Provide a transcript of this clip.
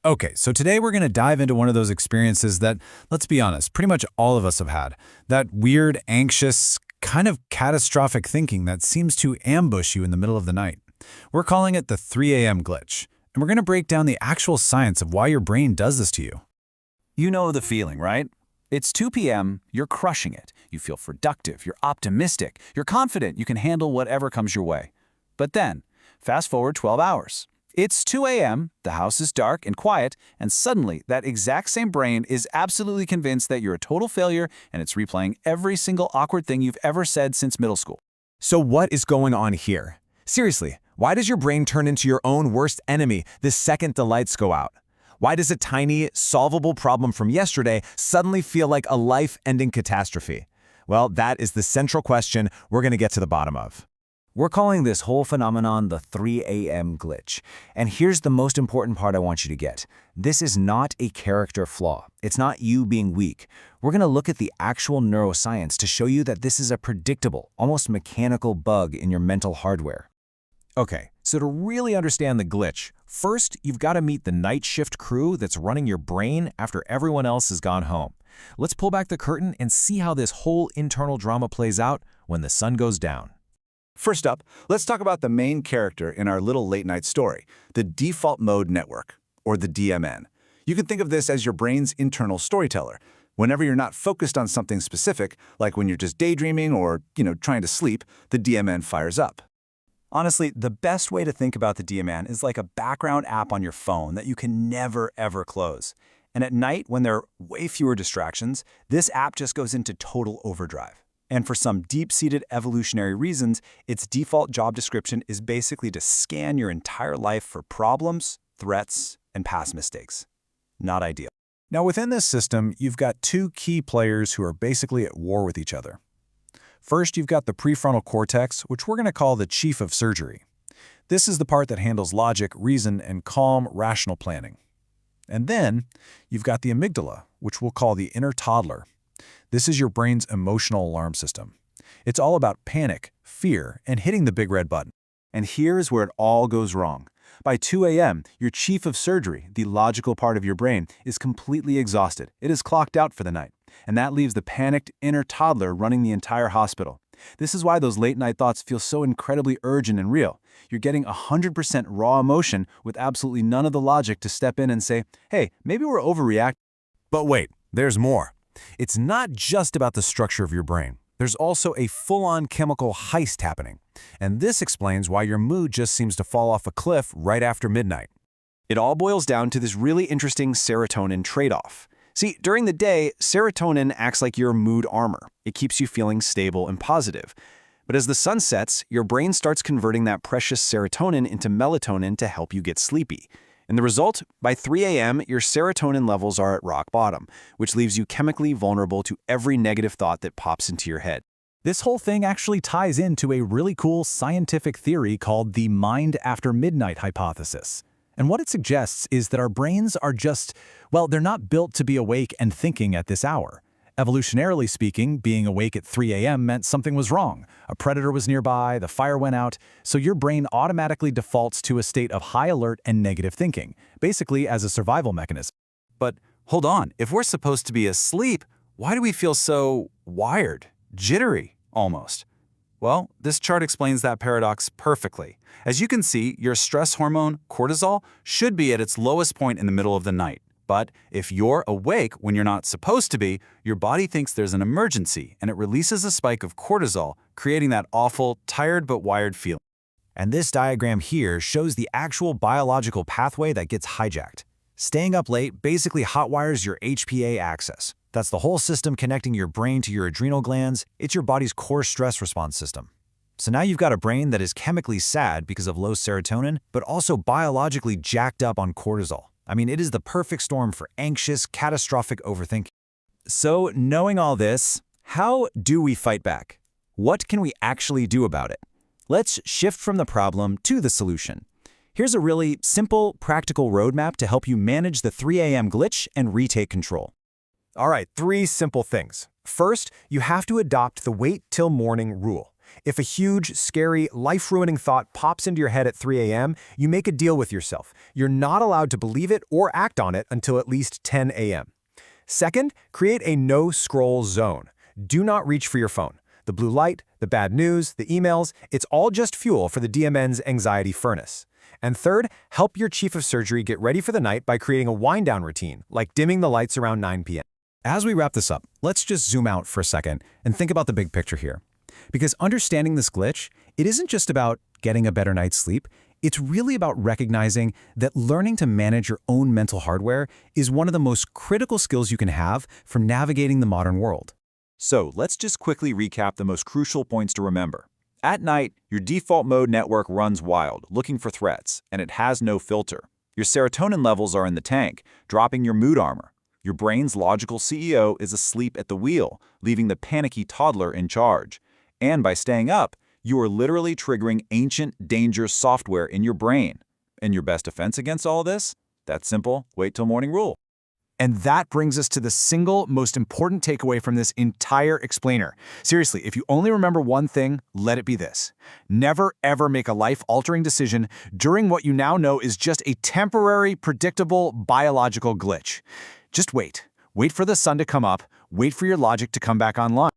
Okay, so today we're going to dive into one of those experiences that, let's be honest, pretty much all of us have had. That weird, anxious, kind of catastrophic thinking that seems to ambush you in the middle of the night. We're calling it the 3 a.m. glitch, and we're going to break down the actual science of why your brain does this to you. You know the feeling, right? It's 2 p.m., you're crushing it. You feel productive, you're optimistic, you're confident you can handle whatever comes your way. But then, fast forward 12 hours. It's 2 a.m., the house is dark and quiet, and suddenly that exact same brain is absolutely convinced that you're a total failure and it's replaying every single awkward thing you've ever said since middle school. So what is going on here? Seriously, why does your brain turn into your own worst enemy the second the lights go out? Why does a tiny, solvable problem from yesterday suddenly feel like a life-ending catastrophe? Well, that is the central question we're going to get to the bottom of. We're calling this whole phenomenon the 3 a.m. glitch. And here's the most important part I want you to get. This is not a character flaw. It's not you being weak. We're going to look at the actual neuroscience to show you that this is a predictable, almost mechanical bug in your mental hardware. Okay, so to really understand the glitch, first you've got to meet the night shift crew that's running your brain after everyone else has gone home. Let's pull back the curtain and see how this whole internal drama plays out when the sun goes down. First up, let's talk about the main character in our little late-night story, the default mode network, or the DMN. You can think of this as your brain's internal storyteller. Whenever you're not focused on something specific, like when you're just daydreaming or, trying to sleep, the DMN fires up. Honestly, the best way to think about the DMN is like a background app on your phone that you can never, ever close. And at night, when there are way fewer distractions, this app just goes into total overdrive. And for some deep-seated evolutionary reasons, its default job description is basically to scan your entire life for problems, threats, and past mistakes. Not ideal. Now, within this system, you've got two key players who are basically at war with each other. First, you've got the prefrontal cortex, which we're going to call the chief of surgery. This is the part that handles logic, reason, and calm, rational planning. And then, you've got the amygdala, which we'll call the inner toddler. This is your brain's emotional alarm system. It's all about panic, fear, and hitting the big red button. And here's where it all goes wrong. By 2 a.m., your chief of surgery, the logical part of your brain, is completely exhausted. It is clocked out for the night. And that leaves the panicked inner toddler running the entire hospital. This is why those late-night thoughts feel so incredibly urgent and real. You're getting 100% raw emotion with absolutely none of the logic to step in and say, hey, maybe we're overreacting. But wait, there's more. It's not just about the structure of your brain. There's also a full-on chemical heist happening. And this explains why your mood just seems to fall off a cliff right after midnight. It all boils down to this really interesting serotonin trade-off. See, during the day, serotonin acts like your mood armor. It keeps you feeling stable and positive. But as the sun sets, your brain starts converting that precious serotonin into melatonin to help you get sleepy. And the result? By 3 a.m., your serotonin levels are at rock bottom, which leaves you chemically vulnerable to every negative thought that pops into your head. This whole thing actually ties into a really cool scientific theory called the mind after midnight hypothesis. And what it suggests is that our brains are just, well, they're not built to be awake and thinking at this hour. Evolutionarily speaking, being awake at 3 a.m. meant something was wrong. A predator was nearby, the fire went out, so your brain automatically defaults to a state of high alert and negative thinking, basically as a survival mechanism. But hold on, if we're supposed to be asleep, why do we feel so wired, jittery, almost? Well, this chart explains that paradox perfectly. As you can see, your stress hormone, cortisol, should be at its lowest point in the middle of the night. But if you're awake when you're not supposed to be, your body thinks there's an emergency, and it releases a spike of cortisol, creating that awful, tired but wired feeling. And this diagram here shows the actual biological pathway that gets hijacked. Staying up late basically hotwires your HPA axis. That's the whole system connecting your brain to your adrenal glands. It's your body's core stress response system. So now you've got a brain that is chemically sad because of low serotonin, but also biologically jacked up on cortisol. I mean, it is the perfect storm for anxious, catastrophic overthinking. So, knowing all this, how do we fight back? What can we actually do about it? Let's shift from the problem to the solution. Here's a really simple, practical roadmap to help you manage the 3 a.m. glitch and retake control. All right, 3 simple things. First, you have to adopt the wait till morning rule. If a huge, scary, life-ruining thought pops into your head at 3 a.m., you make a deal with yourself. You're not allowed to believe it or act on it until at least 10 a.m. Second, create a no-scroll zone. Do not reach for your phone. The blue light, the bad news, the emails, it's all just fuel for the DMN's anxiety furnace. And third, help your chief of surgery get ready for the night by creating a wind-down routine, like dimming the lights around 9 p.m. As we wrap this up, let's just zoom out for a second and think about the big picture here. Because understanding this glitch, it isn't just about getting a better night's sleep, it's really about recognizing that learning to manage your own mental hardware is one of the most critical skills you can have for navigating the modern world. So let's just quickly recap the most crucial points to remember. At night, your default mode network runs wild, looking for threats, and it has no filter. Your serotonin levels are in the tank, dropping your mood armor. Your brain's logical CEO is asleep at the wheel, leaving the panicky toddler in charge. And by staying up, you are literally triggering ancient, dangerous software in your brain. And your best defense against all this? That simple, wait till morning rule. And that brings us to the single most important takeaway from this entire explainer. Seriously, if you only remember one thing, let it be this. Never ever make a life-altering decision during what you now know is just a temporary, predictable, biological glitch. Just wait. Wait for the sun to come up. Wait for your logic to come back online.